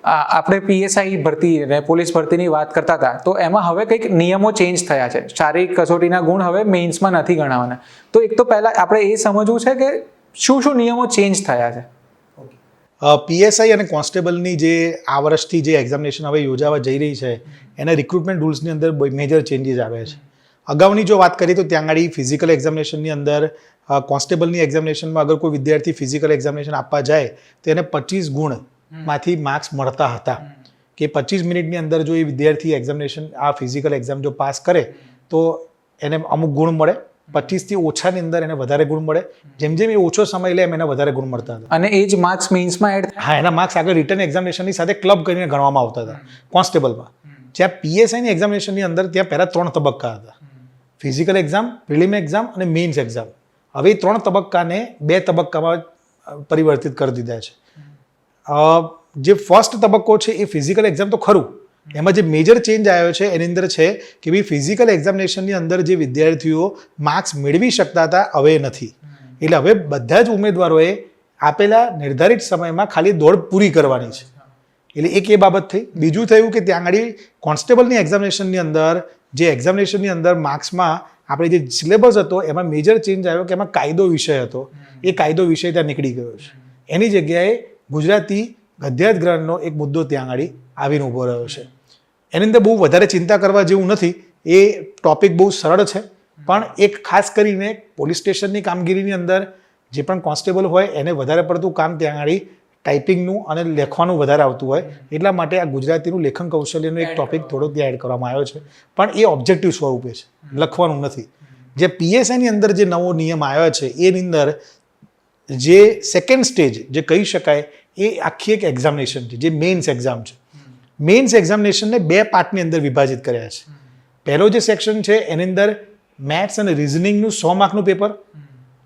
આપણે પીએસઆઈ ભરતી અને પોલીસ ભરતીની વાત કરતા હતા, તો એમાં હવે કંઈક નિયમો ચેન્જ થયા છે. શારીરિક કસોટીના ગુણ હવે મેઇન્સમાં નથી ગણાવવાના. તો એક તો પહેલાં આપણે એ સમજવું છે કે શું શું નિયમો ચેન્જ થયા છે. પીએસઆઈ અને કોન્સ્ટેબલની જે આ વર્ષથી જે એક્ઝામિનેશન હવે યોજાવા જઈ રહી છે એના રિક્રુટમેન્ટ રૂલ્સની અંદર મેજર ચેન્જીસ આવ્યા છે. અગાઉની જો વાત કરીએ તો ત્યાં આગળ ફિઝિકલ એક્ઝામિનેશનની અંદર કોન્સ્ટેબલની એક્ઝામિનેશનમાં અગર કોઈ વિદ્યાર્થી ફિઝિકલ એક્ઝામિનેશન આપવા જાય તો એને 25 ગુણમાંથી માર્ક્સ મળતા હતા કે 25 મિનિટની અંદર જો એ વિદ્યાર્થી એક્ઝામિનેશન આ ફિઝિકલ એક્ઝામ જો પાસ કરે તો એને અમુક ગુણ મળે. 25થી ઓછાની અંદર એને વધારે ગુણ મળે. જેમ જેમ એ ઓછો સમય લે એમ એને વધારે ગુણ મળતા હતા. અને એ જ માર્ક્સ મેઇન્સમાં એડ થાય. હા, એના માર્ક્સ આગળ રિટર્ન એક્ઝામિનેશનની સાથે ક્લબ કરીને ગણવામાં આવતા હતા કોન્સ્ટેબલમાં. જ્યાં પીએસઆઈની એક્ઝામિનેશનની અંદર ત્યાં પહેલાં 3 તબક્કા હતા: ફિઝિકલ એક્ઝામ, પ્રિલિમ એક્ઝામ અને મેઇન્સ એક્ઝામ. હવે 3 તબક્કાને 2 તબક્કામાં પરિવર્તિત કરી દીધા છે. જે ફર્સ્ટ તબક્કો છે એ ફિઝિકલ એક્ઝામ તો ખરું, એમાં જે મેજર ચેન્જ આવ્યો છે એની અંદર છે કે ભાઈ ફિઝિકલ એક્ઝામિનેશનની અંદર જે વિદ્યાર્થીઓ માર્ક્સ મેળવી શકતા હતા હવે નથી. એટલે હવે બધા જ ઉમેદવારોએ આપેલા નિર્ધારિત સમયમાં ખાલી દોડ પૂરી કરવાની છે. એટલે એક એ બાબત થઈ. બીજું થયું કે ત્યાં આગળ કોન્સ્ટેબલની એક્ઝામિનેશનની અંદર જે એક્ઝામિનેશનની અંદર માર્ક્સમાં આપણે જે સિલેબસ હતો એમાં મેજર ચેન્જ આવ્યો કે એમાં કાયદો વિષય હતો, એ કાયદો વિષય ત્યાં નીકળી ગયો છે. એની જગ્યાએ ગુજરાતી ગદ્યાર્થ ગ્રહણનો એક મુદ્દો ત્યાં આગળ આવીને ઊભો રહ્યો છે. એની અંદર બહુ વધારે ચિંતા કરવા જેવું નથી. એ ટોપિક બહુ સરળ છે, પણ એક ખાસ કરીને પોલીસ સ્ટેશનની કામગીરીની અંદર જે પણ કોન્સ્ટેબલ હોય એને વધારે પડતું કામ ત્યાં આગળ ટાઈપિંગનું અને લખવાનું વધારે આવતું હોય, એટલા માટે આ ગુજરાતીનું લેખન કૌશલ્યનો એક ટોપિક થોડો ત્યાં એડ કરવામાં આવ્યો છે. પણ એ ઓબ્જેક્ટિવ સ્વરૂપે છે, લખવાનું નથી. જે પીએસઆઈની અંદર જે નવો નિયમ આવ્યો છે એની અંદર જે સેકન્ડ સ્ટેજ જે કહી શકાય એ આખી એક એક્ઝામિનેશન છે, જે મેઇન્સ એક્ઝામ છે. મેઇન્સ એક્ઝામિનેશનને 2 પાર્ટની અંદર વિભાજિત કર્યા છે. પહેલો જે સેક્શન છે એની અંદર મેથ્સ અને રિઝનિંગનું 100 માર્કનું પેપર.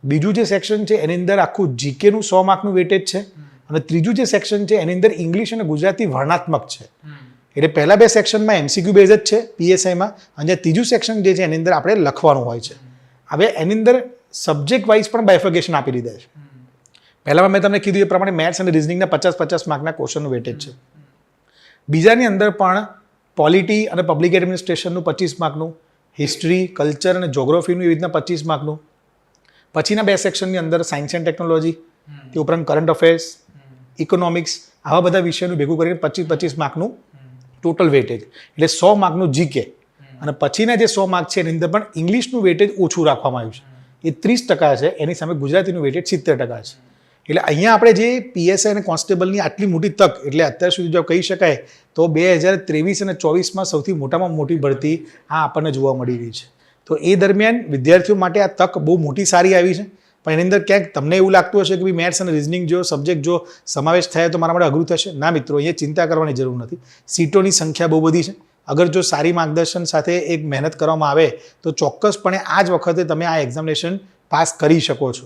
બીજું જે સેક્શન છે એની અંદર આખું જીકેનું 100 માર્કનું વેટેજ છે. અને ત્રીજું જે સેક્શન છે એની અંદર ઇંગ્લિશ અને ગુજરાતી વર્ણાત્મક છે. એટલે પહેલા 2 સેક્શનમાં એમસીક્યુ બેઝ જ છે પીએસઆઈમાં, અને ત્રીજું સેક્શન જે છે એની અંદર આપણે લખવાનું હોય છે. હવે એની અંદર સબ્જેક્ટ વાઇઝ પણ બાયફર્ગેશન આપી દીધા છે. પહેલામાં મેં તમને કીધું એ પ્રમાણે મેથ્સ અને રિઝનિંગના 50-50 માર્કના ક્વેશ્ચનનું વેટેજ છે. બીજાની અંદર પણ પોલિટી અને પબ્લિક એડમિનિસ્ટ્રેશનનું 25 માર્કનું, હિસ્ટ્રી, કલ્ચર અને જ્યોગ્રાફીનું એવી રીતના 25 માર્કનું. પછીના 2 સેક્શનની અંદર સાયન્સ એન્ડ ટેકનોલોજી, તે ઉપરાંત કરંટ અફેર્સ, ઇકોનોમિક્સ, આવા બધા વિષયનું ભેગું કરીને 25-25 માર્કનું ટોટલ વેટેજ. એટલે 100 માર્કનું જીકે. અને પછીના જે 100 માર્ક છે એની અંદર પણ ઇંગ્લિશનું વેટેજ ઓછું રાખવામાં આવ્યું છે. એ 30% છે, એની સામે ગુજરાતીનું વેટેજ 70% છે. એટલે અહીંયા આપણે જે પીએસઆઈ અને કોન્સ્ટેબલની આટલી મોટી તક, એટલે અત્યાર સુધી જો કહી શકાય તો 2023 અને 24માં સૌથી મોટામાં મોટી ભરતી આ આપણને જોવા મળી રહી છે. તો એ દરમિયાન વિદ્યાર્થીઓ માટે આ તક બહુ મોટી સારી આવી છે. પણ એની અંદર ક્યાંક તમને એવું લાગતું હશે કે ભાઈ મેથ્સ અને રિઝનિંગ જો સબ્જેક્ટ જો સમાવેશ થાય તો મારા માટે અઘરું થશે. ના મિત્રો, અહીંયા ચિંતા કરવાની જરૂર નથી. સીટોની સંખ્યા બહુ બધી છે. અગર જો સારી માર્ગદર્શન સાથે એક મહેનત કરવામાં આવે તો ચોક્કસપણે આ જ વખતે તમે આ એક્ઝામિનેશન પાસ કરી શકો છો.